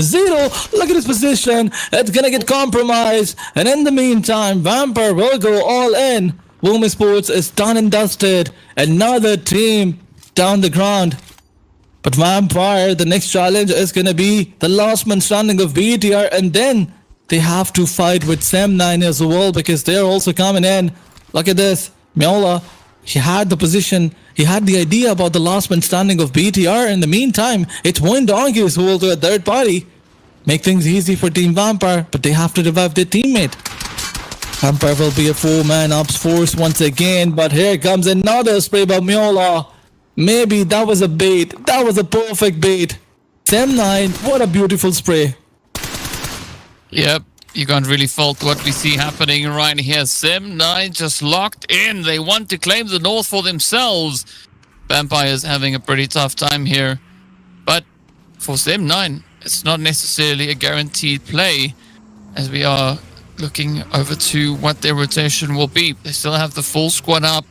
Zero, look at his position. It's gonna get compromised. And in the meantime, Vampire will go all in. Woomy Sports is done and dusted. Another team down the ground. But Vampire, the next challenge is gonna be the last man standing of BTR, and then they have to fight with Sem9 as well because they're also coming in. Look at this. Miola, he had the position, he had the idea about the last man standing of BTR. In the meantime, it's one Donkeys who will do a third party. Make things easy for Team Vampire, but they have to revive their teammate. Vampire will be a 4-man ops force once again, but here comes another spray by Miola. Maybe that was a bait. That was a perfect bait. Sem9, what a beautiful spray. Yep, you can't really fault what we see happening right here. Sem9 just locked in. They want to claim the North for themselves. Vampire's having a pretty tough time here. But for Sem9, it's not necessarily a guaranteed play, as we are looking over to what their rotation will be. They still have the full squad up,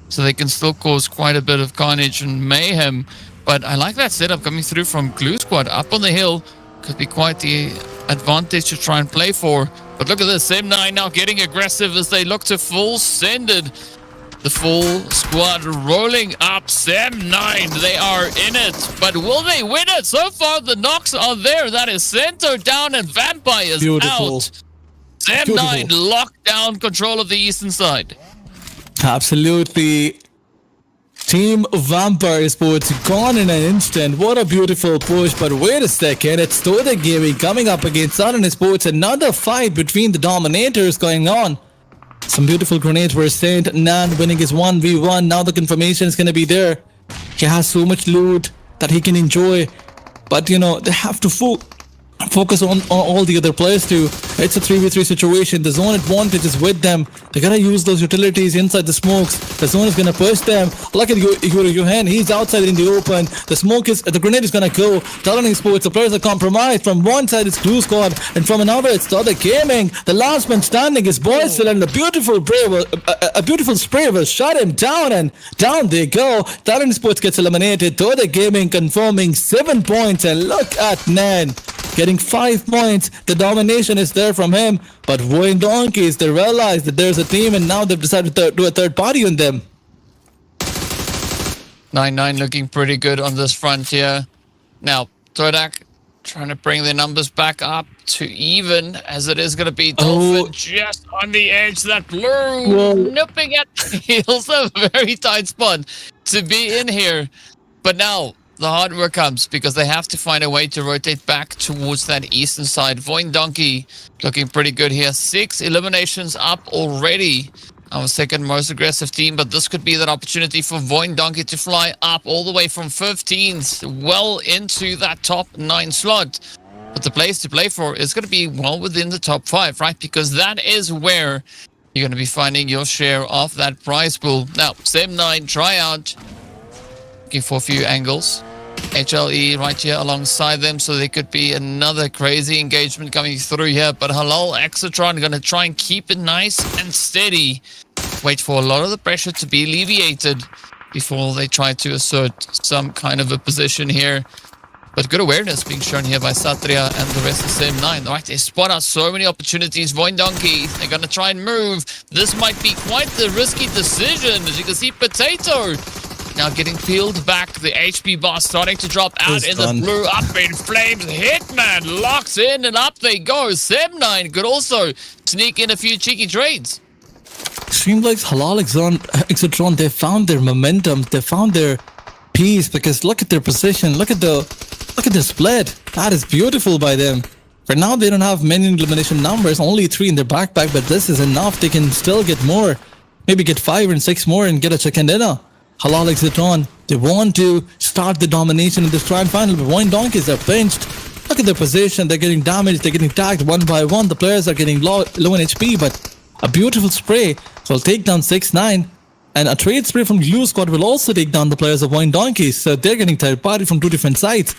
so they can still cause quite a bit of carnage and mayhem. But I like that setup coming through from Glue Squad up on the hill. Could be quite the advantage to try and play for. But look at this, Sem9 now getting aggressive as they look to full send it. The full squad rolling up. Sem9, they are in it. But will they win it? So far the knocks are there. That is Center down and Vampires out. Sem9 locked down control of the eastern side. Absolutely. Team Vampire Sports gone in an instant. What a beautiful push. But wait a second. It's Toda Gaming coming up against Southern Sports. Another fight between the dominators going on. Some beautiful grenades were sent. Nan winning his 1v1. Now the confirmation is going to be there. He has so much loot that he can enjoy. But, you know, they have to focus on all the other players too. It's a 3v3 situation. The zone advantage is with them. They gotta use those utilities inside the smokes. The zone is gonna push them. Look at Johan. He's outside in the open. The grenade is gonna go. Talon Sports, the players are compromised. From one side it's Glue Squad, and from another it's Toda Gaming. The last man standing is Boycel, and a beautiful spray will shut him down, and down they go. Talon Sports gets eliminated. Toda Gaming confirming 7 points, and look at Nan getting 5 points. The domination is there from him. But Void Donkeys, they realize that there's a team, and now they've decided to do a third party on them. 9-9 looking pretty good on this front here. Now, Todak trying to bring their numbers back up to even, as it is going to be Dolphin just on the edge. That blue nipping at the heels. A very tight spot to be in here. But now the hard work comes, because they have to find a way to rotate back towards that eastern side. Void Donkey looking pretty good here. 6 eliminations up already. Our second most aggressive team, but this could be that opportunity for Void Donkey to fly up all the way from 15th, well into that top 9 slot. But the place to play for is going to be well within the top 5, right? Because that is where you're going to be finding your share of that prize pool. Now, Sem9 tryout. Looking for a few angles. HLE right here alongside them, so there could be another crazy engagement coming through here. But Halal Exatron going to try and keep it nice and steady. Wait for a lot of the pressure to be alleviated before they try to assert some kind of a position here. But good awareness being shown here by Satria and the rest of Sem9. Right, they spot out so many opportunities. Void Donkey, they're going to try and move. This might be quite the risky decision. As you can see, Potato now getting peeled back. The HP bar starting to drop out in the blue. Up in flames. Hitman locks in, and up they go. Sem9 could also sneak in a few cheeky trades. Seems like Halal Exatron, they found their momentum. They found their peace, because look at their position. Look at the split. That is beautiful by them. For now, they don't have many elimination numbers. Only 3 in their backpack, but this is enough. They can still get more. Maybe get 5 and 6 more and get a chicken dinner. Halal Exatron, they want to start the domination in this grand final, but Void Donkeys are pinched. Look at their position. They're getting damaged. They're getting tagged one by one. The players are getting low in HP, but a beautiful spray will take down 6-9. And a trade spray from Glue Squad will also take down the players of Void Donkeys. So they're getting third party from 2 different sides.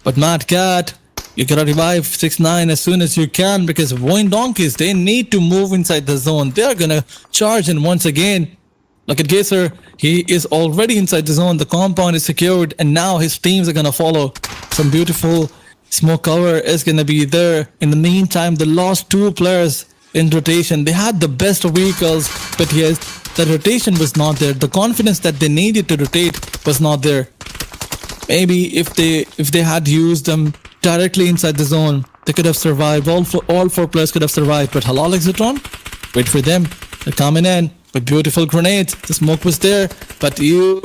But Mad Cat, you gotta revive 6-9 as soon as you can, because Void Donkeys, they need to move inside the zone. They're gonna charge in once again. Look at Gazer. He is already inside the zone. The compound is secured, and now his teams are gonna follow. Some beautiful Smoke cover is going to be there. In the meantime, the last two players in rotation, they had the best vehicles, but yes, the rotation was not there. The confidence that they needed to rotate was not there. Maybe if they had used them directly inside the zone, they could have survived. All four players could have survived. But Halal Exitron, wait for them. They're coming in with beautiful grenades. The smoke was there, but you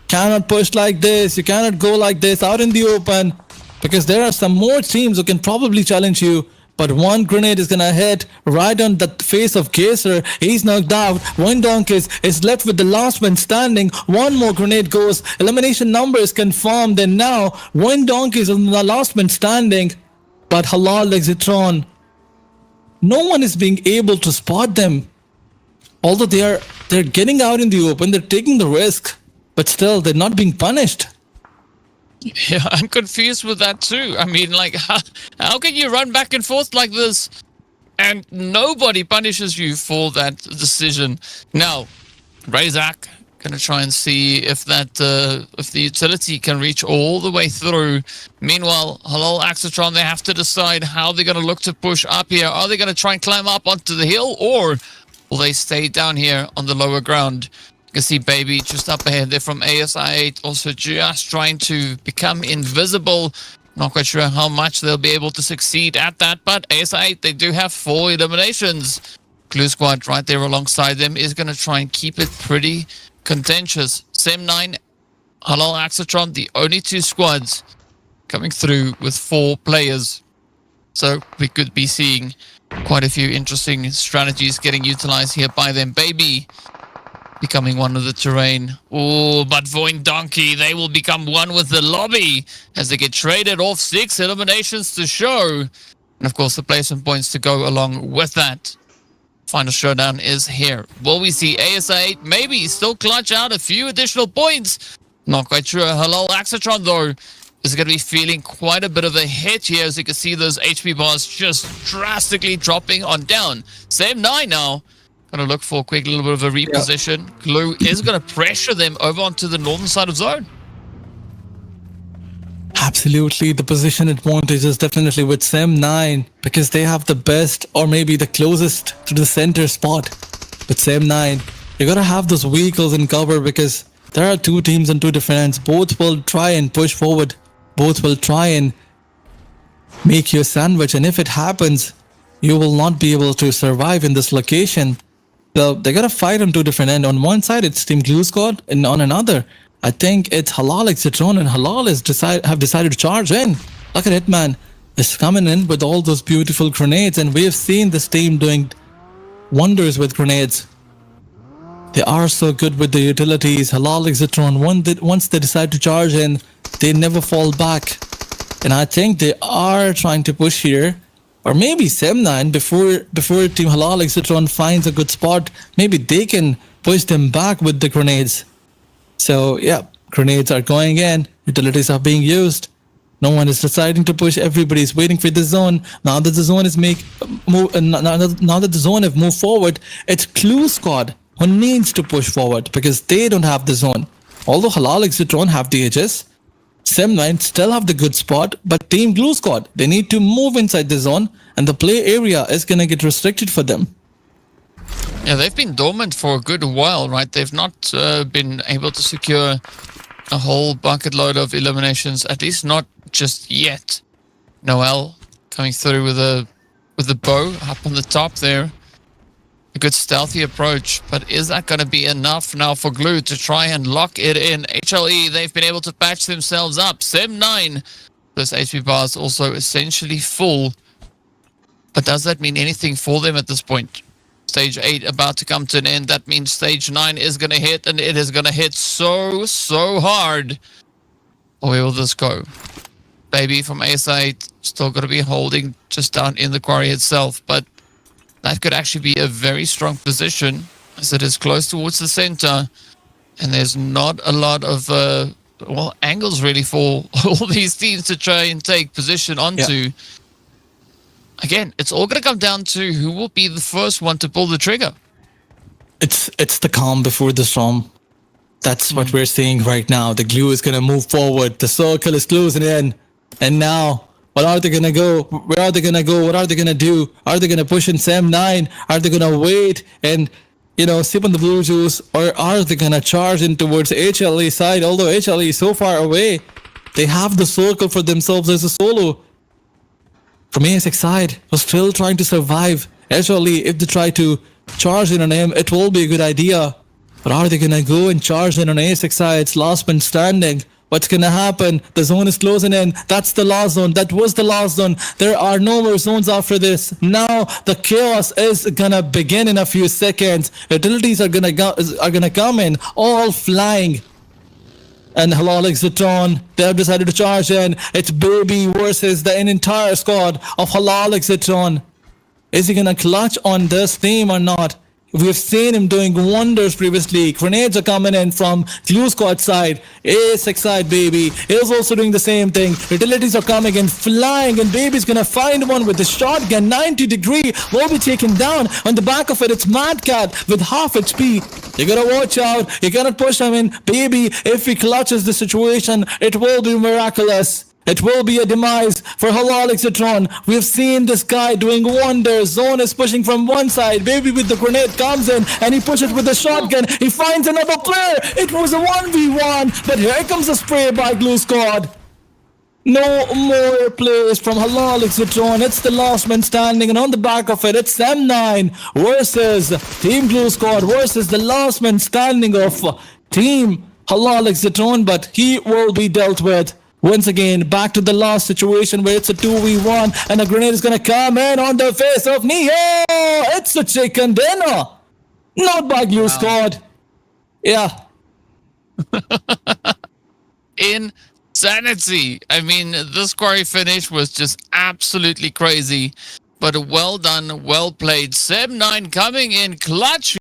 cannot push like this. You cannot go like this out in the open, because there are some more teams who can probably challenge you. But one grenade is gonna hit right on the face of Gazer. He's knocked out. One Donkeys is left with the last man standing. One more grenade goes. Elimination number is confirmed. And now one Donkeys is the last man standing. But Halal Exitron, no one is being able to spot them. Although they're getting out in the open, they're taking the risk, but still they're not being punished. Yeah, I'm confused with that too. I mean, like, how can you run back and forth like this and nobody punishes you for that decision? Now, Razak gonna try and see if the utility can reach all the way through. Meanwhile, Halal Axatron, they have to decide how they're gonna look to push up here. Are they gonna try and climb up onto the hill, or will they stay down here on the lower ground? You can see Baby just up ahead there from ASI8, also just trying to become invisible. Not quite sure how much they'll be able to succeed at that, but ASI8, they do have 4 eliminations. Glue Squad right there alongside them is going to try and keep it pretty contentious. Sem9, Halal Axatron, the only 2 squads coming through with 4 players. So we could be seeing quite a few interesting strategies getting utilized here by them. Baby becoming one of the terrain. Oh, but Voin Donkey, they will become one with the lobby as they get traded off 6 eliminations to show. And of course, the placement points to go along with that. Final showdown is here. Will we see ASA8 maybe still clutch out a few additional points? Not quite sure. Halal Axatron, though, is going to be feeling quite a bit of a hit here, as you can see those HP bars just drastically dropping on down. Sem9 now going to look for a quick little bit of a reposition. Yeah. Glue is going to pressure them over onto the northern side of zone. Absolutely, the position advantage is definitely with Sem9, because they have the best, or maybe the closest to the center spot. With Sem9, you gotta have those vehicles in cover, because there are 2 teams and 2 different ends. Both will try and push forward. Both will try and make you a sandwich, and if it happens, you will not be able to survive in this location. So they gotta fight on 2 different ends. On one side, it's Team Glue Squad, and on another, I think it's Halal Exitron, and Halal have decided to charge in. Look at Hitman is coming in with all those beautiful grenades, and we have seen this team doing wonders with grenades. They are so good with the utilities. Halal Exitron, once they decide to charge in, they never fall back. And I think they are trying to push here. Or maybe Sem9, before Team Halal Exitron finds a good spot, maybe they can push them back with the grenades. So yeah, grenades are going in, utilities are being used. No one is deciding to push, everybody is waiting for the zone. Now that the zone is now that the zone have moved forward, it's Glue Squad who needs to push forward, because they don't have the zone. Although Halal Exitron have the edges, Sem9 still have the good spot, but Team Glue Squad, they need to move inside the zone, and the play area is gonna get restricted for them. Yeah, they've been dormant for a good while, right? They've not been able to secure a whole bucket load of eliminations, at least not just yet. Noel coming through with the bow up on the top there. A good stealthy approach, but is that going to be enough now for Glue to try and lock it in? HLE, they've been able to patch themselves up. Sem9, those HP bars also essentially full. But does that mean anything for them at this point? Stage 8 about to come to an end. That means stage 9 is going to hit, and it is going to hit so hard. Where will this go? Baby from AS8 still going to be holding just down in the quarry itself, but that could actually be a very strong position, as it is close towards the center, and there's not a lot of angles really for all these teams to try and take position onto. Yeah. Again, it's all going to come down to who will be the first one to pull the trigger. It's the calm before the storm. That's what we're seeing right now. The Glue is going to move forward. The circle is closing in, and now Or are they gonna go? Where are they gonna go? What are they gonna do? Are they gonna push in Sem9? Are they gonna wait and sip on the blue juice, or are they gonna charge in towards HLE side? Although HLE is so far away, they have the circle for themselves as a solo. From ASX side, was still trying to survive. HLE, if they try to charge in on him, it will be a good idea. But are they gonna go and charge in on ASX side? It's last man standing. What's gonna happen? The zone is closing in. That's the last zone. That was the last zone. There are no more zones after this. Now the chaos is gonna begin in a few seconds. Utilities are gonna come in, all flying. And Halal Exiton, they have decided to charge in. It's Baby versus the entire squad of Halal Exiton. Is he gonna clutch on this team or not? We've seen him doing wonders previously. Grenades are coming in from Glue Squad side. ASX side, Baby is also doing the same thing. Utilities are coming in, flying, and Baby's gonna find one with the shotgun. 90-degree will be taken down. On the back of it, it's Mad Cat with half HP. You gotta watch out. You cannot push him in. Baby, if he clutches the situation, it will be miraculous. It will be a demise for Halal Exitron. We've seen this guy doing wonders. Zone is pushing from one side. Baby with the grenade comes in and he pushes with the shotgun. He finds another player. It was a 1v1, but here comes a spray by Glue Squad. No more plays from Halal Exitron. It's the last man standing, and on the back of it, it's Sem9 versus Team Glue Squad versus the last man standing of Team Halal Exitron, but he will be dealt with. Once again, back to the last situation where it's a 2v1 and a grenade is going to come in on the face of Neo. It's a chicken dinner. Not by Glue Squad. Yeah. Insanity. I mean, this quarry finish was just absolutely crazy. But well done, well played. Sem9 coming in clutch.